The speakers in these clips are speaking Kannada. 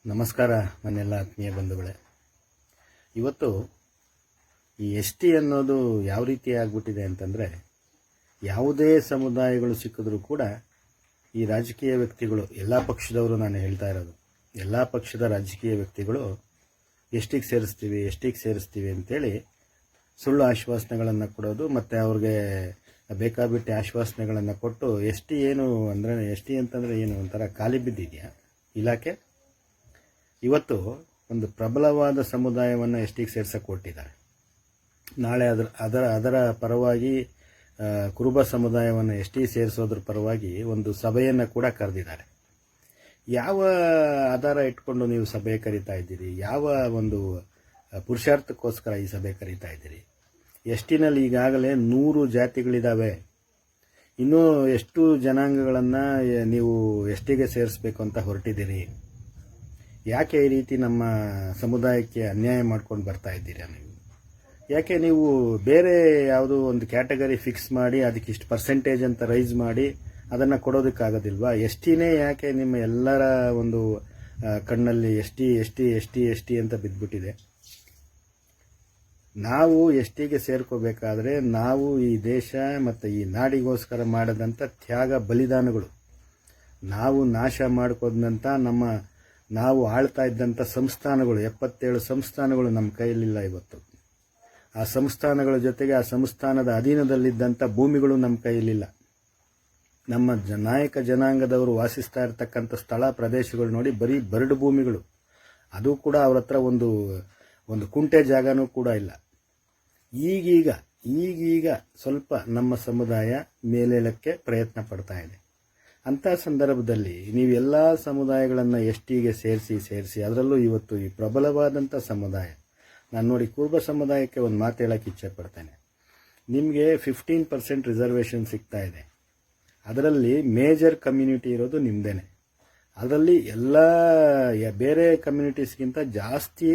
ನಮಸ್ಕಾರ ನನ್ನೆಲ್ಲ ಆತ್ಮೀಯ ಬಂಧುಗಳೇ. ಇವತ್ತು ಈ ಎಸ್-ಟಿ ಅನ್ನೋದು ಯಾವ ರೀತಿ ಆಗಿಬಿಟ್ಟಿದೆ ಅಂತಂದರೆ, ಯಾವುದೇ ಸಮುದಾಯಗಳು ಸಿಕ್ಕಿದ್ರೂ ಕೂಡ ಈ ರಾಜಕೀಯ ವ್ಯಕ್ತಿಗಳು, ಎಲ್ಲ ಪಕ್ಷದವರು, ನಾನು ಹೇಳ್ತಾ ಇರೋದು ಎಲ್ಲ ಪಕ್ಷದ ರಾಜಕೀಯ ವ್ಯಕ್ತಿಗಳು ಎಸ್-ಟಿಗೆ ಸೇರಿಸ್ತೀವಿ ಅಂತೇಳಿ ಸುಳ್ಳು ಆಶ್ವಾಸನೆಗಳನ್ನು ಕೊಡೋದು, ಮತ್ತು ಅವ್ರಿಗೆ ಬೇಕಾಬಿಟ್ಟೆ ಆಶ್ವಾಸನೆಗಳನ್ನು ಕೊಟ್ಟು ಎಸ್-ಟಿ ಏನು ಅಂದರೆ, ಎಸ್-ಟಿ ಅಂತಂದರೆ ಏನು ಒಂಥರ ಖಾಲಿ ಬಿದ್ದಿದೆಯಾ ಇಲಾಖೆ? ಇವತ್ತು ಒಂದು ಪ್ರಬಲವಾದ ಸಮುದಾಯವನ್ನು ಎಸ್-ಟಿಗೆ ಸೇರ್ಸಕ್ಕೆ ಕೊಟ್ಟಿದ್ದಾರೆ. ನಾಳೆ ಅದರ ಪರವಾಗಿ ಕುರುಬ ಸಮುದಾಯವನ್ನು ಎಸ್-ಟಿ ಸೇರಿಸೋದ್ರ ಪರವಾಗಿ ಒಂದು ಸಭೆಯನ್ನು ಕೂಡ ಕರೆದಿದ್ದಾರೆ. ಯಾವ ಆಧಾರ ಇಟ್ಕೊಂಡು ನೀವು ಸಭೆ ಕರೀತಾ ಇದ್ದೀರಿ? ಯಾವ ಒಂದು ಪುರುಷಾರ್ಥಕ್ಕೋಸ್ಕರ ಈ ಸಭೆ ಕರೀತಾ ಇದ್ದೀರಿ? ಎಸ್-ಟಿನಲ್ಲಿ ಈಗಾಗಲೇ 100 ಜಾತಿಗಳಿದ್ದಾವೆ. ಇನ್ನೂ ಎಷ್ಟು ಜನಾಂಗಗಳನ್ನು ನೀವು ಎಸ್-ಟಿಗೆ ಸೇರಿಸಬೇಕು ಅಂತ ಹೊರಟಿದ್ದೀರಿ? ಯಾಕೆ ಈ ರೀತಿ ನಮ್ಮ ಸಮುದಾಯಕ್ಕೆ ಅನ್ಯಾಯ ಮಾಡ್ಕೊಂಡು ಬರ್ತಾ ಇದ್ದೀರಾ ನೀವು? ಯಾಕೆ ನೀವು ಬೇರೆ ಯಾವುದೋ ಒಂದು ಕ್ಯಾಟಗರಿ ಫಿಕ್ಸ್ ಮಾಡಿ ಅದಕ್ಕೆ ಇಷ್ಟು ಪರ್ಸೆಂಟೇಜ್ ಅಂತ ರೈಸ್ ಮಾಡಿ ಅದನ್ನು ಕೊಡೋದಕ್ಕಾಗೋದಿಲ್ವಾ? ಎಸ್-ಟಿನೇ ಯಾಕೆ ನಿಮ್ಮ ಎಲ್ಲರ ಒಂದು ಕಣ್ಣಲ್ಲಿ ಎಸ್ ಟಿ ಅಂತ ಬಿದ್ದುಬಿಟ್ಟಿದೆ? ನಾವು ಎಸ್-ಟಿಗೆ ಸೇರ್ಕೋಬೇಕಾದ್ರೆ ನಾವು ಈ ದೇಶ ಮತ್ತು ಈ ನಾಡಿಗೋಸ್ಕರ ಮಾಡದಂಥ ತ್ಯಾಗ ಬಲಿದಾನಗಳು, ನಾವು ನಾಶ ಮಾಡ್ಕೋದಂಥ ನಾವು ಆಳ್ತಾ ಇದ್ದಂಥ ಸಂಸ್ಥಾನಗಳು, 77 ಸಂಸ್ಥಾನಗಳು ನಮ್ಮ ಕೈಯಲ್ಲಿಲ್ಲ ಇವತ್ತು. ಆ ಸಂಸ್ಥಾನಗಳ ಜೊತೆಗೆ ಆ ಸಂಸ್ಥಾನದ ಅಧೀನದಲ್ಲಿದ್ದಂಥ ಭೂಮಿಗಳು ನಮ್ಮ ಕೈಯಲ್ಲಿಲ್ಲ. ನಮ್ಮ ನಾಯಕ ಜನಾಂಗದವರು ವಾಸಿಸ್ತಾ ಇರತಕ್ಕಂಥ ಸ್ಥಳ ಪ್ರದೇಶಗಳು ನೋಡಿ, ಬರೀ ಬರಡು ಭೂಮಿಗಳು. ಅದು ಕೂಡ ಅವ್ರ ಹತ್ರ ಒಂದು ಕುಂಟೆ ಜಾಗನೂ ಕೂಡ ಇಲ್ಲ. ಈಗೀಗ ಸ್ವಲ್ಪ ನಮ್ಮ ಸಮುದಾಯ ಮೇಲೇಳಕ್ಕೆ ಪ್ರಯತ್ನ ಪಡ್ತಾ ಇದೆ. ಅಂಥ ಸಂದರ್ಭದಲ್ಲಿ ನೀವೆಲ್ಲ ಸಮುದಾಯಗಳನ್ನು ಎಸ್-ಟಿಗೆ ಸೇರಿಸಿ ಅದರಲ್ಲೂ ಇವತ್ತು ಈ ಪ್ರಬಲವಾದಂಥ ಸಮುದಾಯ, ನಾನು ನೋಡಿ ಕುರುಬ ಸಮುದಾಯಕ್ಕೆ ಒಂದು ಮಾತು ಹೇಳೋಕ್ಕೆ ಇಚ್ಛೆ ಪಡ್ತೇನೆ. ನಿಮಗೆ 15% ರಿಸರ್ವೇಷನ್ ಸಿಗ್ತಾ ಇದೆ. ಅದರಲ್ಲಿ ಮೇಜರ್ ಕಮ್ಯುನಿಟಿ ಇರೋದು ನಿಮ್ಮದೇನೆ. ಅದರಲ್ಲಿ ಎಲ್ಲ ಬೇರೆ ಕಮ್ಯುನಿಟೀಸ್ಗಿಂತ ಜಾಸ್ತಿ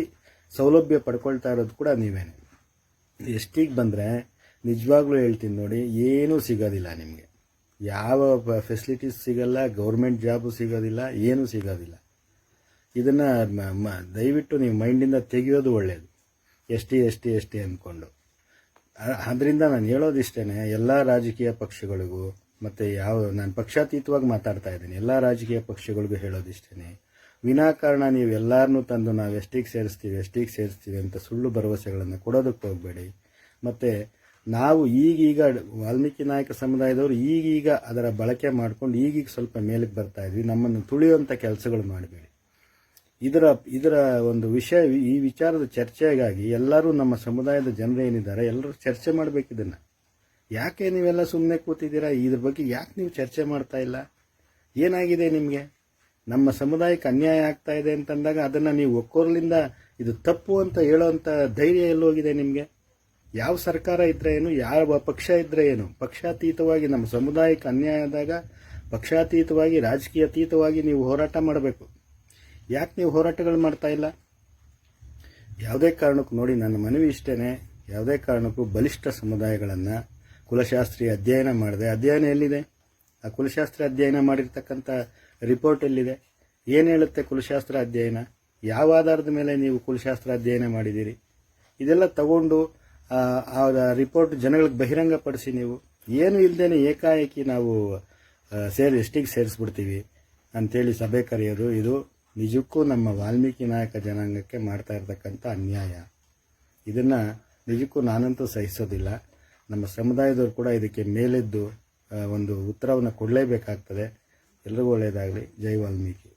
ಸೌಲಭ್ಯ ಪಡ್ಕೊಳ್ತಾ ಇರೋದು ಕೂಡ ನೀವೇನೆ. ಎಸ್-ಟಿಗೆ ಬಂದರೆ ನಿಜವಾಗ್ಲೂ ಹೇಳ್ತೀನಿ ನೋಡಿ, ಏನೂ ಸಿಗೋದಿಲ್ಲ ನಿಮಗೆ. ಯಾವ ಫೆಸಿಲಿಟೀಸ್ ಸಿಗಲ್ಲ, ಗೌರ್ಮೆಂಟ್ ಜಾಬು ಸಿಗೋದಿಲ್ಲ, ಏನೂ ಸಿಗೋದಿಲ್ಲ. ಇದನ್ನು ದಯವಿಟ್ಟು ನೀವು ಮೈಂಡಿಂದ ತೆಗೆಯೋದು ಒಳ್ಳೆಯದು. ಎಸ್-ಟಿ ಅಂದ್ಕೊಂಡು. ಅದರಿಂದ ನಾನು ಹೇಳೋದಿಷ್ಟೇ, ಎಲ್ಲ ರಾಜಕೀಯ ಪಕ್ಷಗಳಿಗೂ, ಮತ್ತು ನಾನು ಪಕ್ಷಾತೀತವಾಗಿ ಮಾತಾಡ್ತಾ ಇದ್ದೀನಿ, ಎಲ್ಲ ರಾಜಕೀಯ ಪಕ್ಷಗಳಿಗೂ ಹೇಳೋದಿಷ್ಟೇ, ವಿನಾಕಾರಣ ನೀವು ಎಲ್ಲರನ್ನೂ ತಂದು ನಾವು ಎಸ್-ಟಿಗೆ ಸೇರಿಸ್ತೀವಿ ಅಂತ ಸುಳ್ಳು ಭರವಸೆಗಳನ್ನು ಕೊಡೋದಕ್ಕೆ ಹೋಗಬೇಡಿ. ಮತ್ತು ನಾವು ಈಗೀಗ ವಾಲ್ಮೀಕಿ ನಾಯಕ ಸಮುದಾಯದವರು ಈಗೀಗ ಅದರ ಬಳಕೆ ಮಾಡ್ಕೊಂಡು ಈಗೀಗ ಸ್ವಲ್ಪ ಮೇಲಕ್ಕೆ ಬರ್ತಾ ಇದ್ವಿ. ನಮ್ಮನ್ನು ತುಳಿಯುವಂಥ ಕೆಲಸಗಳು ಮಾಡಬೇಡಿ. ಇದರ ಒಂದು ಈ ವಿಚಾರದ ಚರ್ಚೆಗಾಗಿ ಎಲ್ಲರೂ, ನಮ್ಮ ಸಮುದಾಯದ ಜನರು ಏನಿದ್ದಾರೆ ಎಲ್ಲರೂ ಚರ್ಚೆ ಮಾಡಬೇಕಿದನ್ನು. ಯಾಕೆ ನೀವೆಲ್ಲ ಸುಮ್ಮನೆ ಕೂತಿದ್ದೀರಾ? ಇದ್ರ ಬಗ್ಗೆ ಯಾಕೆ ನೀವು ಚರ್ಚೆ ಮಾಡ್ತಾ ಇಲ್ಲ? ಏನಾಗಿದೆ ನಿಮಗೆ? ನಮ್ಮ ಸಮುದಾಯಕ್ಕೆ ಅನ್ಯಾಯ ಆಗ್ತಾ ಇದೆ ಅಂತಂದಾಗ ಅದನ್ನು ನೀವು ಒಕ್ಕೋರ್ಲಿಂದ ಇದು ತಪ್ಪು ಅಂತ ಹೇಳೋವಂಥ ಧೈರ್ಯ ಎಲ್ಲೋಗಿದೆ ನಿಮಗೆ? ಯಾವ ಸರ್ಕಾರ ಇದ್ರೆ ಏನು, ಯಾವ ಪಕ್ಷ ಇದ್ರೆ ಏನು? ಪಕ್ಷಾತೀತವಾಗಿ ನಮ್ಮ ಸಮುದಾಯಕ್ಕೆ ಅನ್ಯಾಯ ಆದಾಗ ಪಕ್ಷಾತೀತವಾಗಿ, ರಾಜಕೀಯಾತೀತವಾಗಿ ನೀವು ಹೋರಾಟ ಮಾಡಬೇಕು. ಯಾಕೆ ನೀವು ಹೋರಾಟಗಳು ಮಾಡ್ತಾ ಇಲ್ಲ? ಯಾವುದೇ ಕಾರಣಕ್ಕೂ ನೋಡಿ, ನನ್ನ ಮನವಿ ಇಷ್ಟೇ, ಯಾವುದೇ ಕಾರಣಕ್ಕೂ ಬಲಿಷ್ಠ ಸಮುದಾಯಗಳನ್ನು ಕುಲಶಾಸ್ತ್ರೀಯ ಅಧ್ಯಯನ ಮಾಡಿದೆ. ಅಧ್ಯಯನ ಎಲ್ಲಿದೆ? ಆ ಕುಲಶಾಸ್ತ್ರ ಅಧ್ಯಯನ ಮಾಡಿರ್ತಕ್ಕಂಥ ರಿಪೋರ್ಟ್ ಎಲ್ಲಿದೆ? ಏನು ಹೇಳುತ್ತೆ ಕುಲಶಾಸ್ತ್ರ ಅಧ್ಯಯನ? ಯಾವ ಆಧಾರದ ಮೇಲೆ ನೀವು ಕುಲಶಾಸ್ತ್ರ ಅಧ್ಯಯನ ಮಾಡಿದ್ದೀರಿ? ಇದೆಲ್ಲ ತಗೊಂಡು ಆ ರಿಪೋರ್ಟ್ ಜನಗಳಿಗೆ ಬಹಿರಂಗಪಡಿಸಿ. ನೀವು ಏನು ಇಲ್ಲದೇನೆ ಏಕಾಏಕಿ ನಾವು ಎಸ್-ಟಿಗೆ ಸೇರಿಸ್ಬಿಡ್ತೀವಿ ಅಂಥೇಳಿ ಸಭೆ ಕರೆಯೋದು, ಇದು ನಿಜಕ್ಕೂ ನಮ್ಮ ವಾಲ್ಮೀಕಿ ನಾಯಕ ಜನಾಂಗಕ್ಕೆ ಮಾಡ್ತಾ ಇರ್ತಕ್ಕಂಥ ಅನ್ಯಾಯ. ಇದನ್ನು ನಿಜಕ್ಕೂ ನಾನಂತೂ ಸಹಿಸೋದಿಲ್ಲ. ನಮ್ಮ ಸಮುದಾಯದವರು ಕೂಡ ಇದಕ್ಕೆ ಮೇಲೆದ್ದು ಒಂದು ಉತ್ತರವನ್ನು ಕೊಡಲೇಬೇಕಾಗ್ತದೆ. ಎಲ್ರಿಗೂ ಒಳ್ಳೆಯದಾಗಲಿ. ಜೈ ವಾಲ್ಮೀಕಿ.